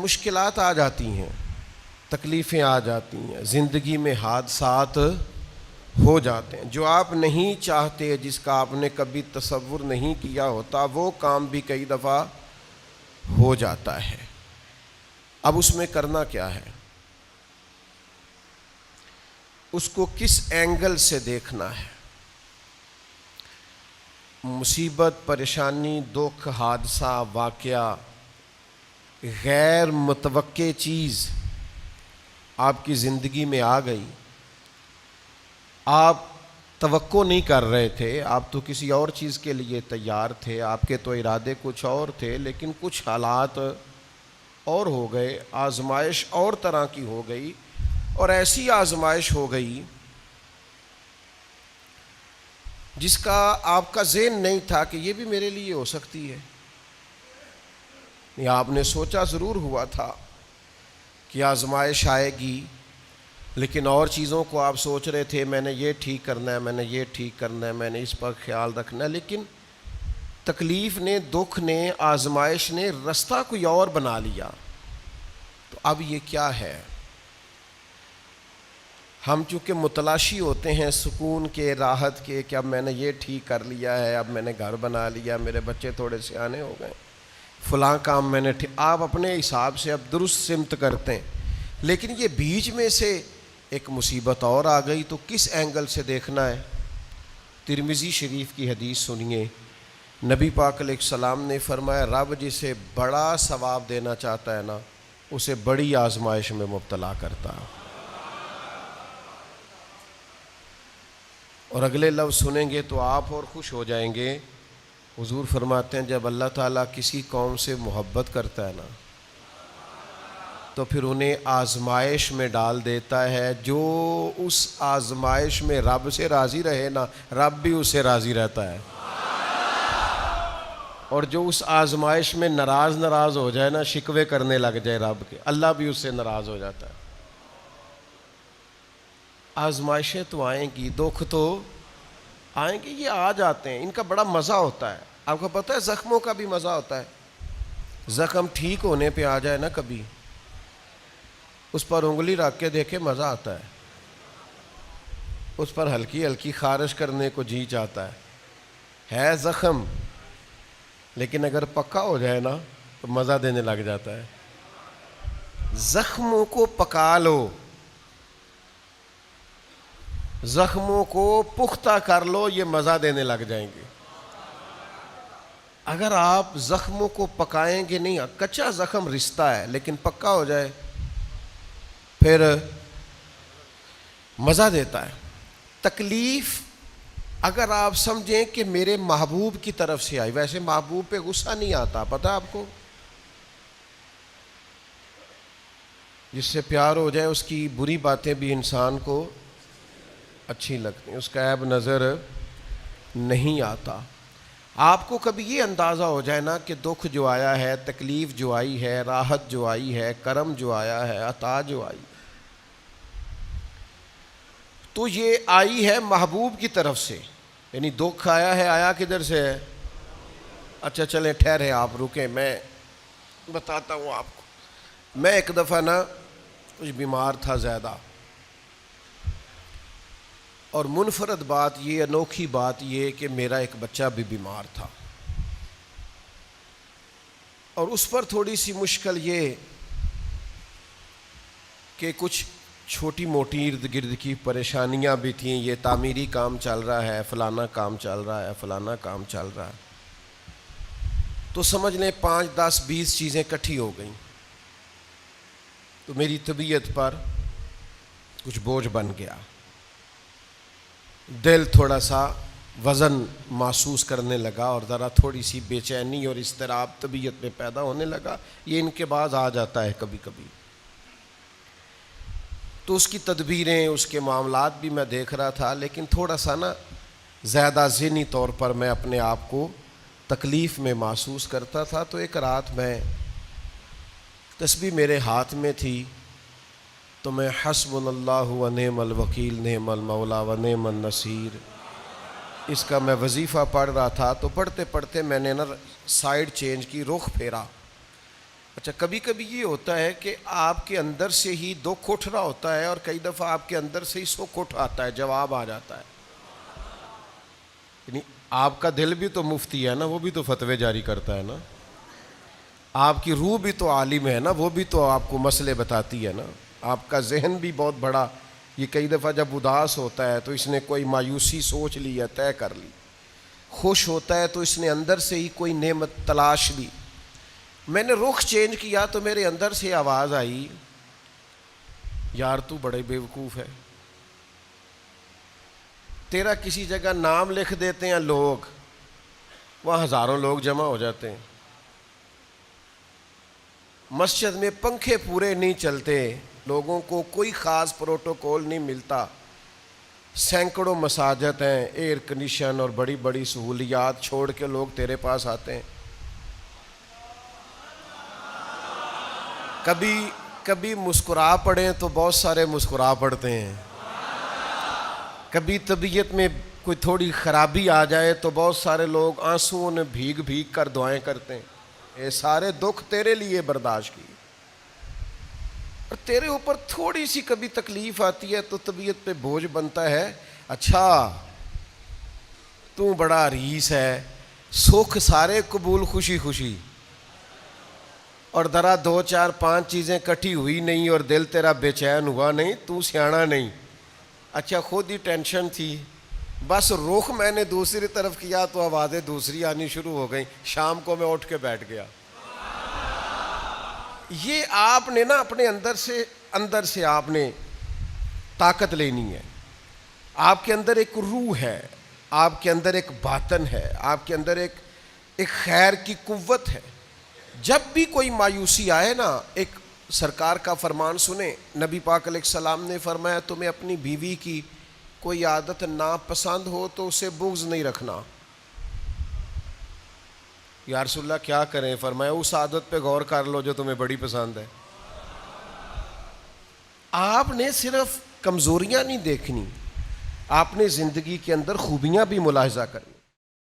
مشکلات آ جاتی ہیں، تکلیفیں آ جاتی ہیں، زندگی میں حادثات ہو جاتے ہیں جو آپ نہیں چاہتے، جس کا آپ نے کبھی تصور نہیں کیا ہوتا، وہ کام بھی کئی دفعہ ہو جاتا ہے۔ اب اس میں کرنا کیا ہے؟ اس کو کس اینگل سے دیکھنا ہے؟ مصیبت، پریشانی، دکھ، حادثہ، واقعہ، غیر متوقع چیز آپ کی زندگی میں آ گئی، آپ توقع نہیں کر رہے تھے، آپ تو کسی اور چیز کے لیے تیار تھے، آپ کے تو ارادے کچھ اور تھے، لیکن کچھ حالات اور ہو گئے، آزمائش اور طرح کی ہو گئی، اور ایسی آزمائش ہو گئی جس کا آپ کا ذہن نہیں تھا کہ یہ بھی میرے لیے ہو سکتی ہے۔ یا آپ نے سوچا ضرور ہوا تھا کہ آزمائش آئے گی، لیکن اور چیزوں کو آپ سوچ رہے تھے، میں نے یہ ٹھیک کرنا ہے، میں نے یہ ٹھیک کرنا ہے، میں نے اس پر خیال رکھنا ہے، لیکن تکلیف نے، دکھ نے، آزمائش نے رستہ کوئی اور بنا لیا۔ تو اب یہ کیا ہے؟ ہم چونکہ متلاشی ہوتے ہیں سکون کے، راحت کے، کہ اب میں نے یہ ٹھیک کر لیا ہے، اب میں نے گھر بنا لیا، میرے بچے تھوڑے سیانے ہو گئے، فلاں کام میں نے آپ اپنے حساب سے اب درست سمت کرتے ہیں، لیکن یہ بیچ میں سے ایک مصیبت اور آ گئی، تو کس اینگل سے دیکھنا ہے؟ ترمذی شریف کی حدیث سنیے، نبی پاک علیہ السلام نے فرمایا، رب جسے بڑا ثواب دینا چاہتا ہے نا، اسے بڑی آزمائش میں مبتلا کرتا ہے۔ اور اگلے لفظ سنیں گے تو آپ اور خوش ہو جائیں گے۔ حضور فرماتے ہیں جب اللہ تعالیٰ کسی قوم سے محبت کرتا ہے نا، تو پھر انہیں آزمائش میں ڈال دیتا ہے، جو اس آزمائش میں رب سے راضی رہے نا، رب بھی اس سے راضی رہتا ہے، اور جو اس آزمائش میں ناراض ہو جائے نا، شکوے کرنے لگ جائے رب کے، اللہ بھی اس سے ناراض ہو جاتا ہے۔ آزمائشیں تو آئیں گی، دکھ تو آئیں گے، یہ آ جاتے ہیں، ان کا بڑا مزہ ہوتا ہے۔ آپ کو پتہ ہے زخموں کا بھی مزہ ہوتا ہے۔ زخم ٹھیک ہونے پہ آ جائے نا کبھی، اس پر انگلی رکھ کے دیکھے، مزہ آتا ہے، اس پر ہلکی ہلکی خارش کرنے کو جی چاہتا ہے زخم، لیکن اگر پکا ہو جائے نا تو مزہ دینے لگ جاتا ہے۔ زخموں کو پکا لو، زخموں کو پختہ کر لو، یہ مزہ دینے لگ جائیں گے۔ اگر آپ زخموں کو پکائیں گے نہیں، کچا زخم رشتہ ہے، لیکن پکا ہو جائے پھر مزہ دیتا ہے۔ تکلیف اگر آپ سمجھیں کہ میرے محبوب کی طرف سے آئی، ویسے محبوب پہ غصہ نہیں آتا، پتہ آپ کو؟ جس سے پیار ہو جائے اس کی بری باتیں بھی انسان کو اچھی لگتی ہیں، اس کا عیب نظر نہیں آتا۔ آپ کو کبھی یہ اندازہ ہو جائے نا کہ دکھ جو آیا ہے، تکلیف جو آئی ہے، راحت جو آئی ہے، کرم جو آیا ہے، عطا جو آئی، تو یہ آئی ہے محبوب کی طرف سے، یعنی دکھ آیا ہے، آیا کدھر سے ہے؟ اچھا چلیں ٹھہرے، آپ رکیں، میں بتاتا ہوں آپ کو۔ میں ایک دفعہ نا کچھ بیمار تھا زیادہ، اور منفرد بات یہ، انوکھی بات یہ کہ میرا ایک بچہ بھی بیمار تھا، اور اس پر تھوڑی سی مشکل یہ کہ کچھ چھوٹی موٹی ارد گرد کی پریشانیاں بھی تھیں، یہ تعمیری کام چل رہا ہے، فلانا کام چل رہا ہے، فلانا کام چل رہا ہے، تو سمجھ لیں 5 10 20 چیزیں اکٹھی ہو گئیں، تو میری طبیعت پر کچھ بوجھ بن گیا، دل تھوڑا سا وزن محسوس کرنے لگا، اور ذرا تھوڑی سی بے چینی اور اضطراب طبیعت میں پیدا ہونے لگا۔ یہ ان کے بعد آ جاتا ہے کبھی کبھی، تو اس کی تدبیریں، اس کے معاملات بھی میں دیکھ رہا تھا، لیکن تھوڑا سا نا زیادہ ذہنی طور پر میں اپنے آپ کو تکلیف میں محسوس کرتا تھا۔ تو ایک رات میں تسبیح میرے ہاتھ میں تھی، تو میں حسبنا اللہ و نعم الوکیل نعم المولا و نعم النصیر، اس کا میں وظیفہ پڑھ رہا تھا۔ تو پڑھتے پڑھتے میں نے نا سائیڈ چینج کی، رخ پھیرا، اچھا کبھی کبھی یہ ہوتا ہے کہ آپ کے اندر سے ہی دکھ اٹھ رہا ہوتا ہے اور کئی دفعہ آپ کے اندر سے ہی سکھ اٹھ آتا ہے، جواب آ جاتا ہے. یعنی آپ کا دل بھی تو مفتی ہے نا، وہ بھی تو فتوے جاری کرتا ہے نا. آپ کی روح بھی تو عالم ہے نا، وہ بھی تو آپ کو مسئلے بتاتی ہے نا. آپ کا ذہن بھی بہت بڑا، یہ کئی دفعہ جب اداس ہوتا ہے تو اس نے کوئی مایوسی سوچ لی یا طے کر لی، خوش ہوتا ہے تو اس نے اندر سے ہی کوئی نعمت تلاش لی. میں نے رخ چینج کیا تو میرے اندر سے آواز آئی، یار تو بڑے بیوقوف ہے. تیرا کسی جگہ نام لکھ دیتے ہیں لوگ، وہاں ہزاروں لوگ جمع ہو جاتے ہیں. مسجد میں پنکھے پورے نہیں چلتے، لوگوں کو کوئی خاص پروٹوکول نہیں ملتا. سینکڑوں مساجد ہیں، ایئر کنڈیشن اور بڑی بڑی سہولیات چھوڑ کے لوگ تیرے پاس آتے ہیں. کبھی مسکرا پڑیں تو بہت سارے مسکرا پڑتے ہیں، کبھی طبیعت میں کوئی تھوڑی خرابی آ جائے تو بہت سارے لوگ آنسوؤں میں بھیگ بھیگ کر دعائیں کرتے ہیں. یہ سارے دکھ تیرے لیے برداشت کی. اور تیرے اوپر تھوڑی سی کبھی تکلیف آتی ہے تو طبیعت پہ بوجھ بنتا ہے، اچھا تو بڑا ریس ہے، سکھ سارے قبول خوشی خوشی، اور ذرا 2 4 5 چیزیں کٹھی ہوئی نہیں اور دل تیرا بے چین ہوا نہیں، تو سیاںا نہیں. اچھا خود ہی ٹینشن تھی، بس رخ میں نے دوسری طرف کیا تو آوازیں دوسری آنی شروع ہو گئیں. شام کو میں اٹھ کے بیٹھ گیا. یہ آپ نے نا اپنے اندر سے آپ نے طاقت لینی ہے. آپ کے اندر ایک روح ہے، آپ کے اندر ایک باطن ہے، آپ کے اندر ایک خیر کی قوت ہے. جب بھی کوئی مایوسی آئے نا، ایک سرکار کا فرمان سنیں. نبی پاک علیہ السلام نے فرمایا تمہیں اپنی بیوی کی کوئی عادت ناپسند ہو تو اسے بغض نہیں رکھنا. یا رسول اللہ کیا کریں؟ فرمایا اس عادت پہ غور کر لو جو تمہیں بڑی پسند ہے. آپ نے صرف کمزوریاں نہیں دیکھنی، آپ نے زندگی کے اندر خوبیاں بھی ملاحظہ کرنی.